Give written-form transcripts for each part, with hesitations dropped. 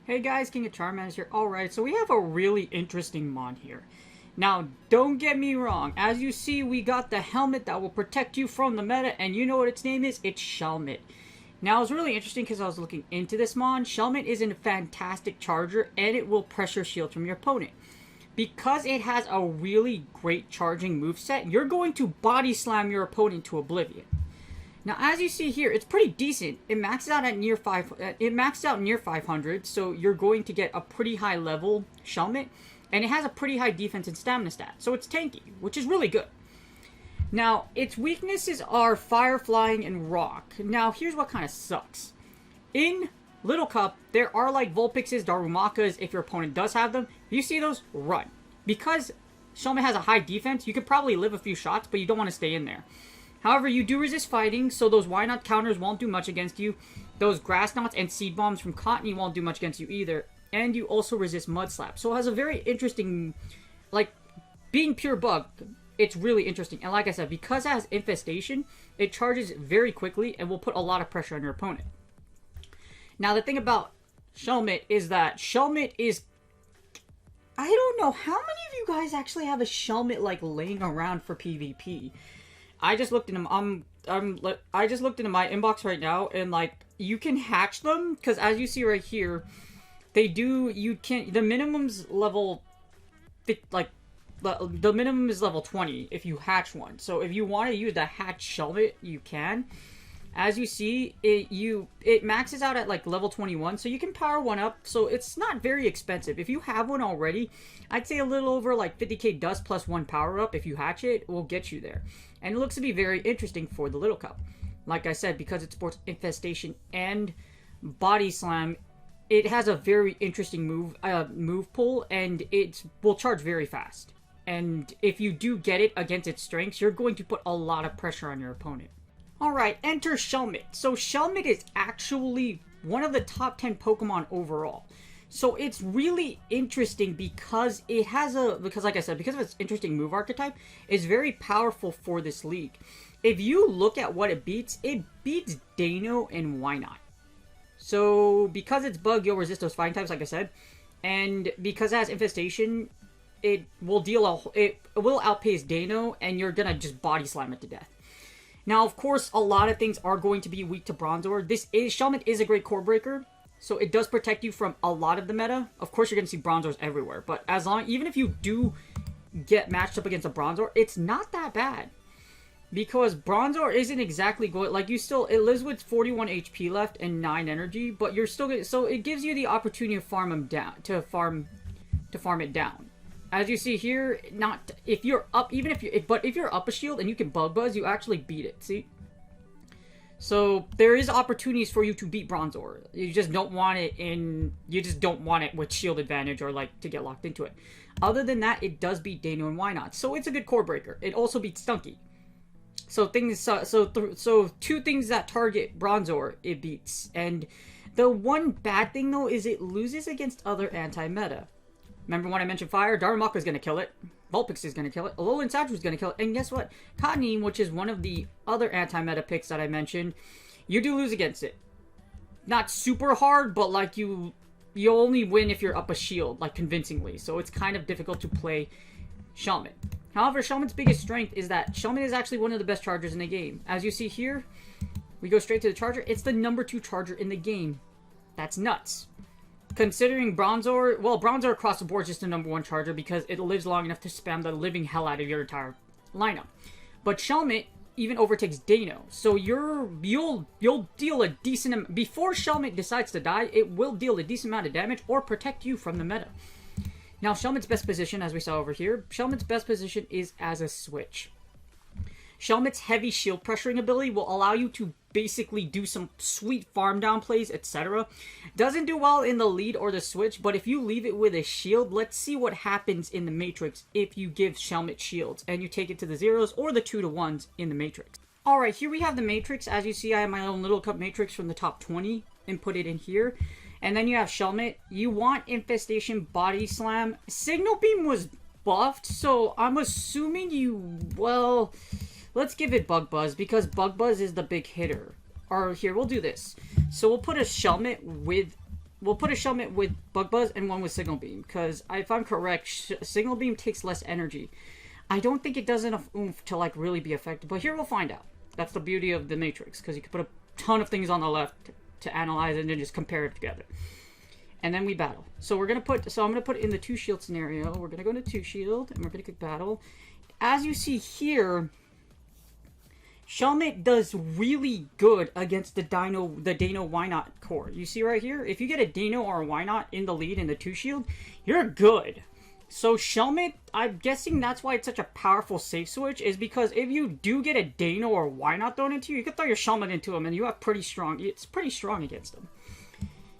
Hey guys, King of Charmans here. Alright, so we have a really interesting mod here. Now, don't get me wrong. As you see, we got the helmet that will protect you from the meta, and you know what its name is? It's Shelmet. Now, it's really interesting because I was looking into this mod. Shelmet is a fantastic charger, and it will pressure shield from your opponent. Because it has a really great charging moveset, you're going to body slam your opponent to oblivion. Now, as you see here, it's pretty decent. It maxes out at near 500, so you're going to get a pretty high level Shelmet, and it has a pretty high defense and stamina stat, so it's tanky, which is really good. Now, its weaknesses are fire, flying, and rock. Now, here's what kind of sucks. In Little Cup, there are like Vulpixes, Darumakas, if your opponent does have them. If you see those, run. Because Shelmet has a high defense, you could probably live a few shots, but you don't want to stay in there. However, you do resist fighting, so those Why Not counters won't do much against you. Those Grass Knots and Seed Bombs from Cottony won't do much against you either. And you also resist Mud Slap. So it has a very interesting, like, being pure bug, it's really interesting. And like I said, because it has Infestation, it charges very quickly and will put a lot of pressure on your opponent. Now, the thing about Shelmet is that Shelmet is... I don't know, how many of you guys actually have a Shelmet, like, laying around for PvP? I just looked into I just looked into my inbox right now, and like you can hatch them because as you see right here, they do. You can't. The minimum's level, like the minimum is level 20 if you hatch one. So if you want to use the hatch Shelmet, you can. As you see, it maxes out at like level 21, so you can power one up. So it's not very expensive. If you have one already, I'd say a little over like 50k dust plus one power up if you hatch it will get you there. And it looks to be very interesting for the Little Cup. Like I said, because it supports Infestation and Body Slam, it has a very interesting move pool, and it will charge very fast. And if you do get it against its strengths, you're going to put a lot of pressure on your opponent. Alright, enter Shelmet. So Shelmet is actually one of the top 10 Pokemon overall. So it's really interesting because it has like I said, because of its interesting move archetype, it's very powerful for this league. If you look at what it beats Dano and Why Not. So because it's bug, you'll resist those fighting types, like I said. And because it has Infestation, it will outpace Dano, and you're gonna just body slam it to death. Now, of course, a lot of things are going to be weak to Bronzor. Shelmet is a great core breaker, so it does protect you from a lot of the meta. Of course, you're going to see Bronzors everywhere, but even if you do get matched up against a Bronzor, it's not that bad. Because Bronzor isn't exactly good, like it lives with 41 HP left and 9 energy, but you're still good, so it gives you the opportunity to farm them down, to farm it down. As you see here, if you're up a shield and you can bug buzz, you actually beat it. See? So there is opportunities for you to beat Bronzor. You just don't want it with shield advantage or like to get locked into it. Other than that, it does beat Dano and Why Not. So it's a good core breaker. It also beats Stunky. So two things that target Bronzor it beats. And the one bad thing though is it loses against other anti-meta. Remember when I mentioned fire? Darumaka is going to kill it. Vulpix is going to kill it. Alolan Sandshrew is going to kill it. And guess what? Cottony, which is one of the other anti-meta picks that I mentioned, you do lose against it. Not super hard, but like you only win if you're up a shield, like convincingly. So it's kind of difficult to play Shelmet. However, Shelmet's biggest strength is that Shelmet is actually one of the best chargers in the game. As you see here, we go straight to the charger. It's the #2 charger in the game. That's nuts. Considering Bronzor, well, Bronzor across the board is just the #1 charger because it lives long enough to spam the living hell out of your entire lineup. But Shelmet even overtakes Dano, so you'll deal a decent before Shelmet decides to die. It will deal a decent amount of damage or protect you from the meta. Now, Shelmet's best position, as we saw over here, Shelmet's best position is as a switch. Shelmet's heavy shield pressuring ability will allow you to basically do some sweet farm down plays, etc. Doesn't do well in the lead or the switch, but if you leave it with a shield, let's see what happens in the Matrix if you give Shelmet shields and you take it to the 0s or the 2 to 1s in the Matrix. Alright, here we have the Matrix. As you see, I have my own little cup Matrix from the top 20 and put it in here. And then you have Shelmet. You want Infestation, Body Slam. Signal Beam was buffed, so I'm assuming you, well, let's give it Bug Buzz, because Bug Buzz is the big hitter. Or here, we'll do this. So we'll put a Shelmet with Bug Buzz and one with Signal Beam, because if I'm correct, Signal Beam takes less energy. I don't think it does enough oomph to like really be effective, but here we'll find out. That's the beauty of the Matrix, because you can put a ton of things on the left to analyze and then just compare it together. And then we battle. So we're gonna put, I'm gonna put in the 2 shield scenario. We're gonna go into 2 shield and we're gonna click battle. As you see here, Shelmet does really good against the Dano Why Not core. You see right here, if you get a Dano or a Why Not in the lead in the 2 shield, you're good. So Shelmet, I'm guessing that's why it's such a powerful safe switch, is because if you do get a Dano or Why Not thrown into you, you can throw your Shelmet into him and you have pretty strong, it's pretty strong against him.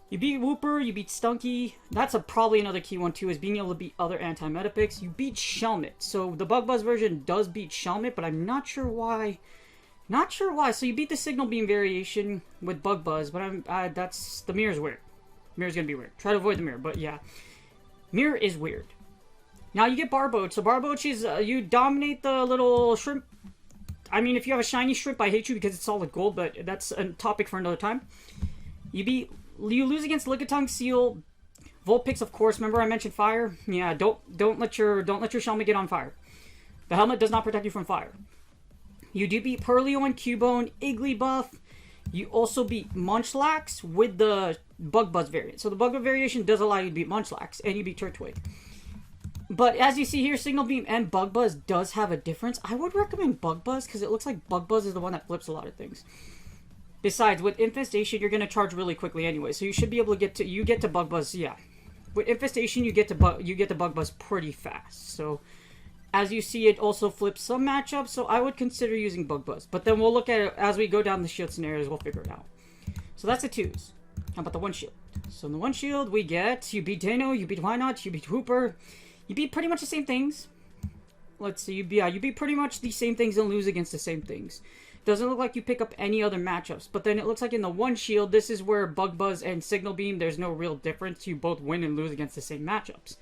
You beat Wooper, you beat Stunky. That's probably another key one too, is being able to beat other anti-meta picks. You beat Shelmet. So the Bug Buzz version does beat Shelmet, but I'm not sure why. Not sure why. So you beat the Signal Beam variation with Bug Buzz, but that's, the mirror's weird. Mirror's gonna be weird. Try to avoid the mirror, but yeah. Mirror is weird. Now you get Barboach. So Barboach is, you dominate the little shrimp. I mean, if you have a shiny shrimp, I hate you because it's solid gold, but that's a topic for another time. You lose against Lickitung, Seal, Vulpix, of course. Remember I mentioned fire? Yeah, don't let your Shelmet get on fire. The helmet does not protect you from fire. You do beat Purleo and Cubone, Igglybuff. You also beat Munchlax with the Bug Buzz variant. So the Bug Buzz variation does allow you to beat Munchlax, and you beat Turtwig. But as you see here, Signal Beam and Bug Buzz does have a difference. I would recommend Bug Buzz because it looks like Bug Buzz is the one that flips a lot of things. Besides, with Infestation, you're going to charge really quickly anyway, so you should be able to get to Bug Buzz, yeah. With Infestation, you get to Bug Buzz pretty fast. So as you see, it also flips some matchups, so I would consider using Bug Buzz. But then we'll look at it as we go down the shield scenarios, we'll figure it out. So that's the 2s. How about the 1 shield? So in the 1 shield, we get, you beat Dano, you beat Why Not, you beat Hooper. You beat pretty much the same things. Let's see, you beat pretty much the same things and lose against the same things. Doesn't look like you pick up any other matchups. But then it looks like in the 1 shield, this is where Bug Buzz and Signal Beam, there's no real difference. You both win and lose against the same matchups.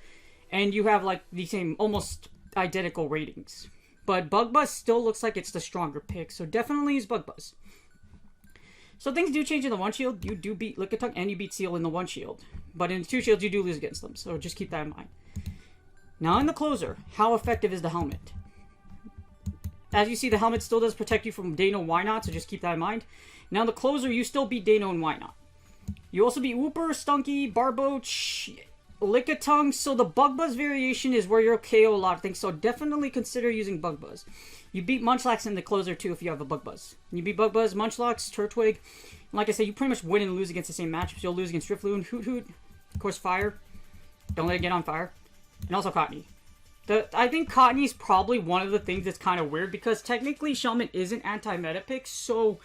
And you have like the same, almost identical ratings. But Bug Buzz still looks like it's the stronger pick. So definitely use Bug Buzz. So things do change in the 1 shield. You do beat Lickitung and you beat Seal in the 1 shield. But in the 2 shields, you do lose against them. So just keep that in mind. Now in the closer, how effective is the helmet? As you see, the helmet still does protect you from Dano and Why Not, so just keep that in mind. Now in the closer, you still beat Dano and Why Not. You also beat Wooper, Stunky, Barboach, Lickitung, so the Bug Buzz variation is where you'll KO a lot of things, so definitely consider using Bug Buzz. You beat Munchlax in the closer too if you have a Bug Buzz. You beat Bug Buzz, Munchlax, Turtwig. And like I said, you pretty much win and lose against the same matchups. You'll lose against Drifloon, Hoot Hoot, of course Fire. Don't let it get on fire. And also Cottonee. I think Cottonee is probably one of the things that's kind of weird because technically Shelmet is an anti-meta pick, so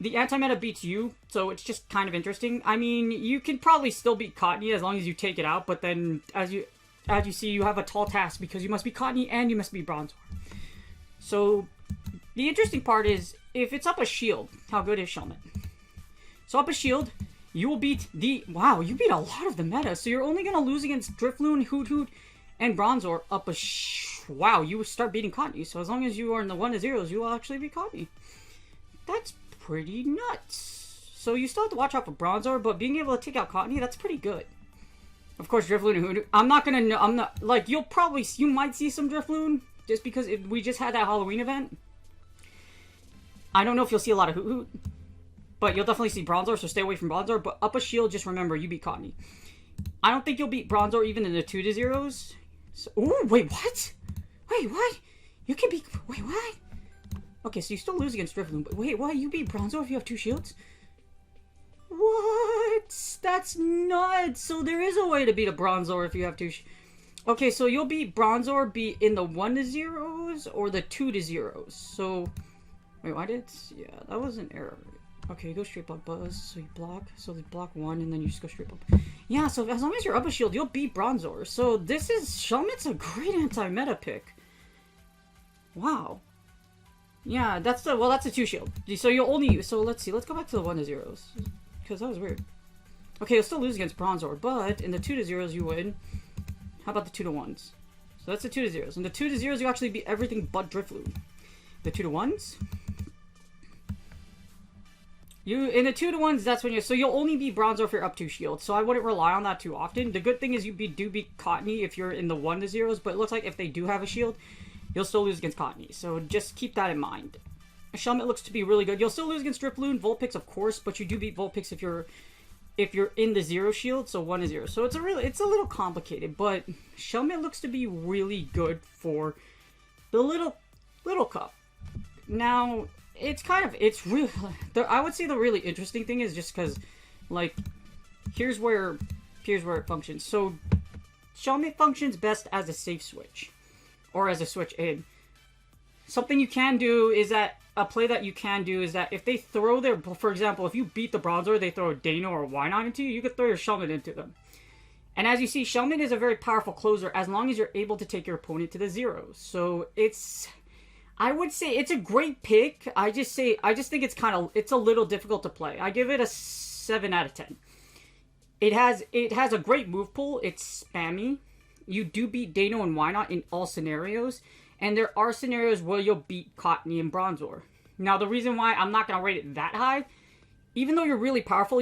the anti-meta beats you, so it's just kind of interesting. I mean, you can probably still beat Cottonee as long as you take it out, but then as you see, you have a tall task because you must be Cottonee and you must be Bronzor. So the interesting part is if it's up a shield, how good is Shelmet? So up a shield, you will beat wow, you beat a lot of the meta. So you're only going to lose against Drifloon, Hoot Hoot, and Bronzor up a wow, you start beating Cottonee. So as long as you are in the 1 to 0s, you will actually beat Cottonee. That's pretty nuts. So you still have to watch out for Bronzor, but being able to take out Cottonee, that's pretty good. Of course, Drifloon and Hoot Hoot. I'm not going to, like, you might see some Drifloon, just because we just had that Halloween event. I don't know if you'll see a lot of Hoot Hoot. But you'll definitely see Bronzor, so stay away from Bronzor. But up a shield, just remember, you beat Cottonee. I don't think you'll beat Bronzor even in the 2 to 0s. So, ooh, wait, what? Wait, what? You can beat... Wait, what? Okay, so you still lose against Drifloon. But wait, what? You beat Bronzor if you have 2 shields? What? That's nuts. So there is a way to beat a Bronzor if you have 2 Okay, so you'll beat Bronzor in the 1 to 0s or the 2 to 0s. So... Wait, why did... Yeah, that was an error. Okay, you go straight block Buzz, so you block. So they block 1, and then you just go straight block. Yeah, so as long as you're up a shield, you'll beat Bronzor. So this is... Shelmet's a great anti-meta pick. Wow. Yeah, that's the... Well, that's a 2 shield. So you'll only... So let's see. Let's go back to the 1 to 0s. Because that was weird. Okay, you'll still lose against Bronzor, but in the 2 to 0s you win. How about the 2 to 1s? So that's the 2 to 0s. In the 2 to 0s you actually beat everything but Drifloon. The 2 to 1s... in the 2 to 1s, that's when you... So you'll only beat Bronzor if you're up 2 shields. So I wouldn't rely on that too often. The good thing is you do beat Cottony if you're in the 1 to 0s. But it looks like if they do have a shield, you'll still lose against Cottony. So just keep that in mind. Shelmet looks to be really good. You'll still lose against Drifloon, Vulpix, of course. But you do beat Vulpix if you're in the 0 shield. So 1 to 0. So it's a little complicated. But Shelmet looks to be really good for the little cup. Now... It's really, I would say the really interesting thing is just because, like, here's where it functions. So, Shelmet functions best as a safe switch, or as a switch in. Something you can do is that, a play that you can do is that if they throw their, for example, if you beat the Bronzor, they throw a Dano or a Wynaut into you, you could throw your Shelmet into them. And as you see, Shelmet is a very powerful closer as long as you're able to take your opponent to the 0s. So, I would say it's a great pick. I just think it's a little difficult to play. I give it a 7 out of 10. It has a great move pool. It's spammy. You do beat Dano and Wynaut in all scenarios, and there are scenarios where you'll beat Cottony and Bronzor. Now the reason why I'm not gonna rate it that high, even though you're really powerful,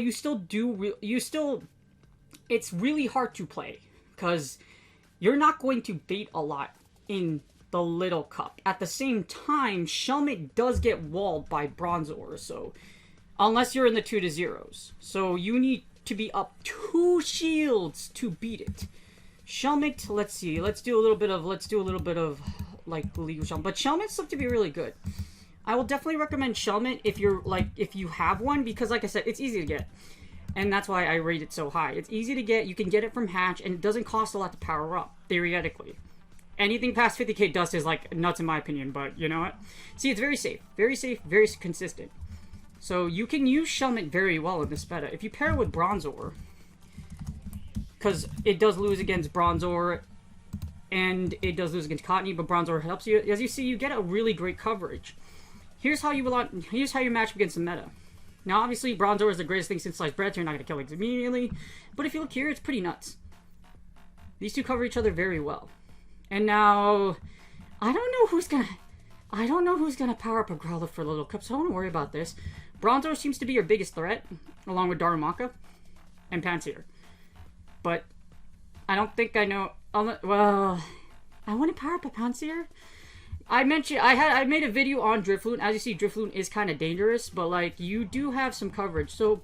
it's really hard to play because you're not going to bait a lot in the little cup. At the same time, Shelmet does get walled by Bronzor, so unless you're in the 2 to 0s. So you need to be up 2 shields to beat it. Shelmet, let's see. Let's do a little bit of like legal Shelmet. But Shelmet's look to be really good. I will definitely recommend Shelmet if you have one, because like I said, it's easy to get. And that's why I rate it so high. It's easy to get, you can get it from Hatch, and it doesn't cost a lot to power up, theoretically. Anything past 50k dust is like nuts in my opinion, but you know what? See, it's very safe, very consistent. So you can use Shelmet very well in this meta. If you pair it with Bronzor, because it does lose against Bronzor, and it does lose against Cottony, but Bronzor helps you. As you see, you get a really great coverage. Here's how you match up against the meta. Now, obviously, Bronzor is the greatest thing since sliced bread, so you're not going to kill it immediately. But if you look here, it's pretty nuts. These two cover each other very well. And now, I don't know who's gonna power up a Growlithe for the little cup, so I don't want to worry about this. Bronzor seems to be your biggest threat, along with Darumaka and Pansear. But I don't think I know. Well, I want to power up a Pansear. I made a video on Drifloon. As you see, Drifloon is kind of dangerous, but like you do have some coverage. So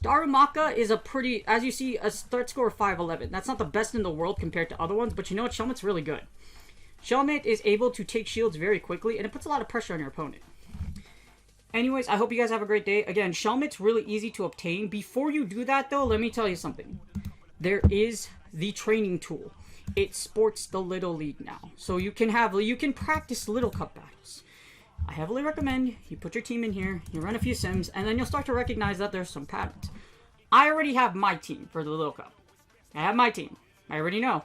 Darumaka is a pretty, as you see, a threat score of 511. That's not the best in the world compared to other ones, but you know what? Shelmet's really good. Shelmet is able to take shields very quickly, and it puts a lot of pressure on your opponent. Anyways, I hope you guys have a great day. Again, Shelmet's really easy to obtain. Before you do that, though, let me tell you something. There is the training tool. It sports the Little League now. So you can practice Little Cup battles. I heavily recommend you put your team in here, you run a few sims, and then you'll start to recognize that there's some patterns. I already have my team for the Little Cup. I have my team. I already know.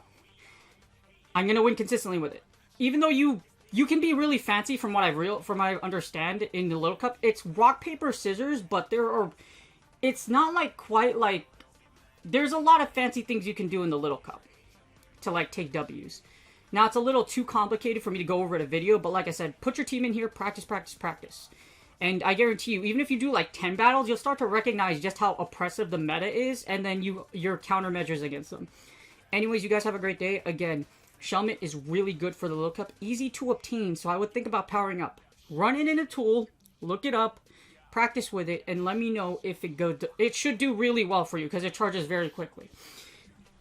I'm going to win consistently with it. Even though you can be really fancy from what I understand in the Little Cup, it's rock, paper, scissors, but it's not like quite like, there's a lot of fancy things you can do in the Little Cup to like take W's. Now, it's a little too complicated for me to go over in a video, but like I said, put your team in here, practice. And I guarantee you, even if you do like 10 battles, you'll start to recognize just how oppressive the meta is, and then your countermeasures against them. Anyways, you guys have a great day. Again, Shelmet is really good for the Little Cup, easy to obtain, so I would think about powering up. Run it in a tool, look it up, practice with it, and let me know if it should do really well for you, because it charges very quickly.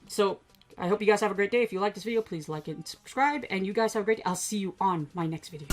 So I hope you guys have a great day. If you like this video, please like it and subscribe. And you guys have a great day. I'll see you on my next video.